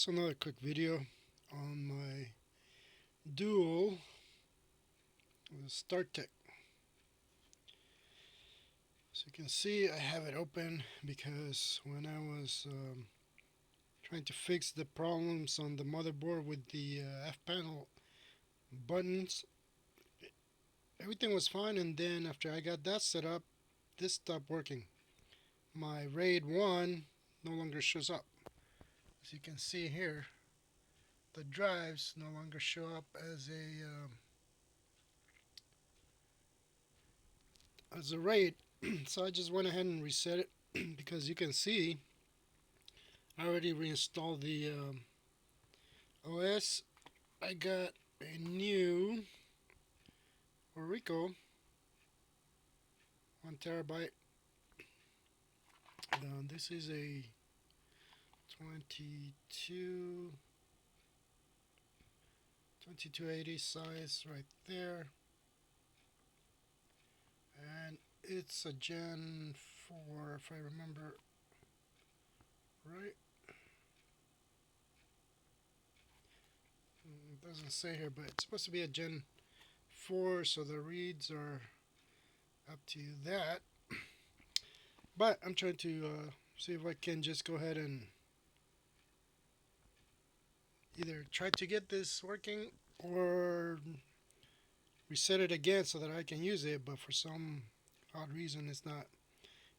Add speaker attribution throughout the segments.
Speaker 1: So another quick video on my Dual StarTech. So you can see I have it open because when I was trying to fix the problems on the motherboard with the F panel buttons, everything was fine, and then after I got that set up, this stopped working. My RAID 1 no longer shows up. As you can see here, the drives no longer show up as a RAID. So I just went ahead and reset it because you can see I already reinstalled the OS. I got a new Orico 1 terabyte. This is a 22 2280 size right there, and it's a Gen 4 if I remember right. It doesn't say here, but it's supposed to be a Gen 4, so the reads are up to that. But I'm trying to see if I can just go ahead and either try to get this working or reset it again so that I can use it, but for some odd reason it's not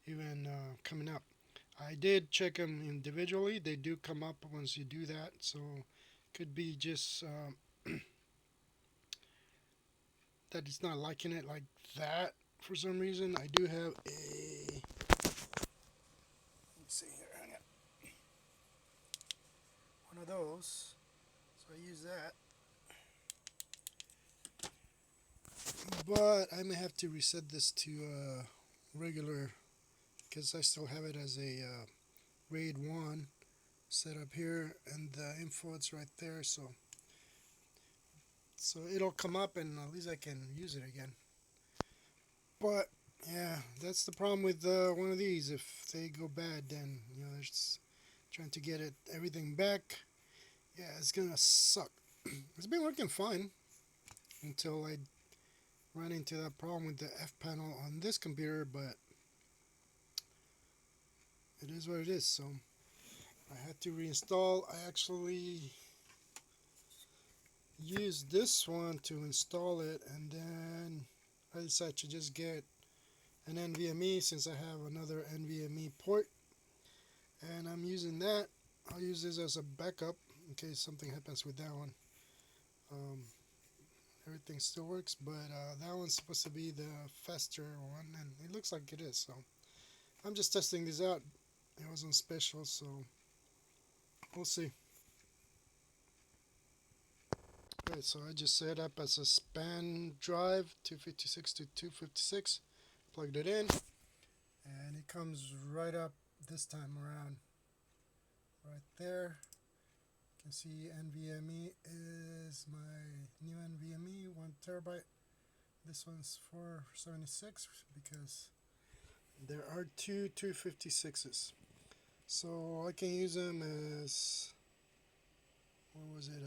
Speaker 1: even coming up. I did check them individually. They do come up once you do that, so could be just that it's not liking it like that for some reason. I do have a, let's see here, hang on, one of those, so I use that, but I may have to reset this to regular because I still have it as a RAID 1 set up here, and the info it's right there, so it'll come up and at least I can use it again. But yeah, that's the problem with one of these. If they go bad, then there's trying to get it everything back. Yeah, it's gonna suck. It's been working fine until I ran into that problem with the F panel on this computer, but it is what it is. So I had to reinstall. I actually used this one to install it, and then I decided to just get an NVMe since I have another NVMe port, and I'm using that. I'll use this as a backup in case something happens with that one. Um, Everything still works, but that one's supposed to be the faster one, and it looks like it is. So I'm just testing this out. It wasn't special, so we'll see. Okay, so I just set up as a span drive 256 to 256, plugged it in, and it comes right up this time around, right there. You can see NVMe is my new NVMe 1 terabyte. This one's 476 because there are two 256s. So I can use them as, what was it,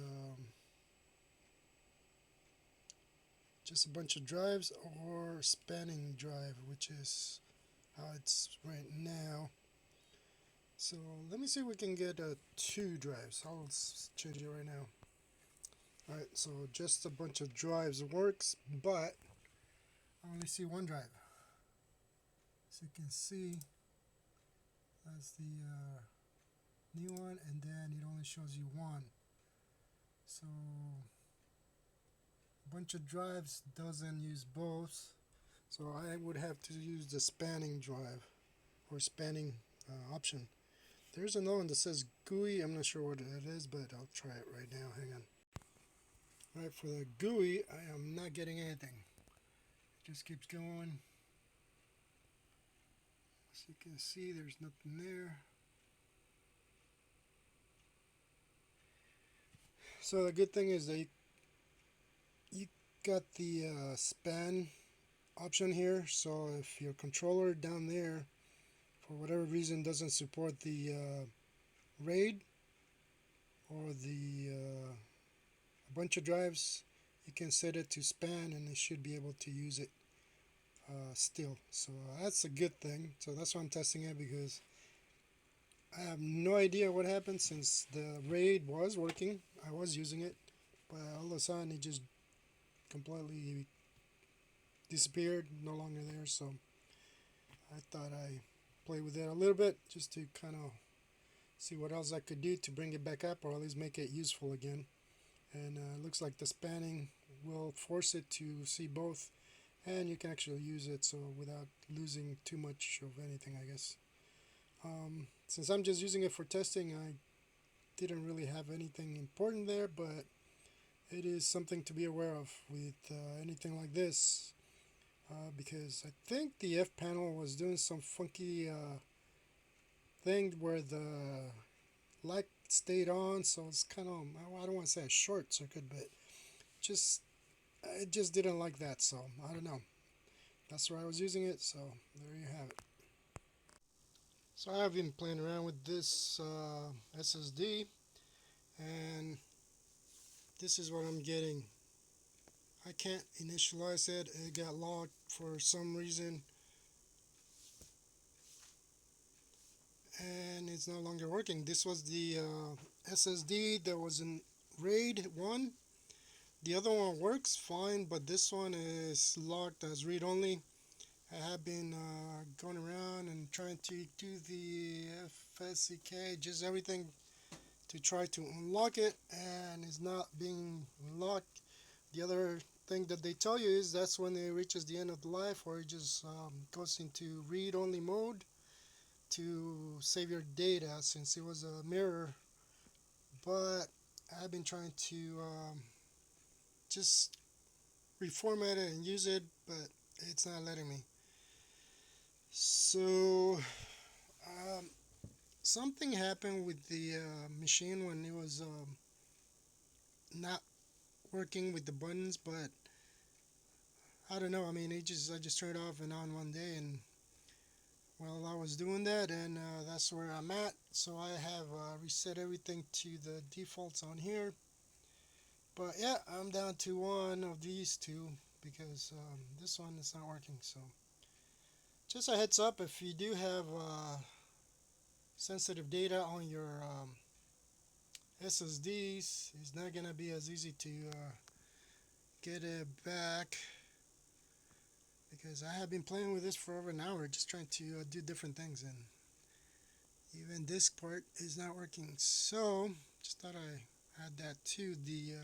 Speaker 1: just a bunch of drives or spanning drive, which is how it's right now. So let me see if we can get 2 drives. I'll change it right now. Alright, so just a bunch of drives works, but I only see 1 drive. So you can see that's the new one, and then it only shows you 1. So a bunch of drives doesn't use both. So I would have to use the spanning drive or spanning option. There's another one that says GUI. I'm not sure what it is, but I'll try it right now. Hang on. Alright, for the GUI, I am not getting anything. It just keeps going. As you can see, there's nothing there. So the good thing is that you got the span option here. So if your controller down there, for whatever reason, doesn't support the RAID or the a bunch of drives, you can set it to span and it should be able to use it still. So that's a good thing. So that's why I'm testing it, because I have no idea what happened since the RAID was working. I was using it, but all of a sudden it just completely disappeared, no longer there. So I thought I play with it a little bit just to kind of see what else I could do to bring it back up, or at least make it useful again. And it looks like the spanning will force it to see both, and you can actually use it so without losing too much of anything, I guess. Since I'm just using it for testing, I didn't really have anything important there, but it is something to be aware of with anything like this, because I think the F panel was doing some funky thing where the light stayed on, so it's kind of, I don't want to say a short circuit, but just I just didn't like that, so I don't know. That's where I was using it, so there you have it. So I've been playing around with this SSD, and this is what I'm getting. I can't initialize it. It got locked for some reason, and it's no longer working. This was the SSD that was in RAID 1. The other one works fine, but this one is locked as read only. I have been going around and trying to do the FSCK, just everything to try to unlock it, and it's not being unlocked. The other thing that they tell you is that's when it reaches the end of the life, or it just goes into read only mode to save your data, since it was a mirror. But I've been trying to just reformat it and use it, but it's not letting me. So something happened with the machine when it was not working with the buttons, but I don't know. I mean, I just turned it off and on one day, and well, I was doing that, and that's where I'm at. So I have reset everything to the defaults on here. But yeah, I'm down to one of these two, because this one is not working. So just a heads up, if you do have sensitive data on your SSDs, it's not gonna be as easy to get it back, because I have been playing with this for over an hour, just trying to do different things, and even this part is not working. So just thought I add that to the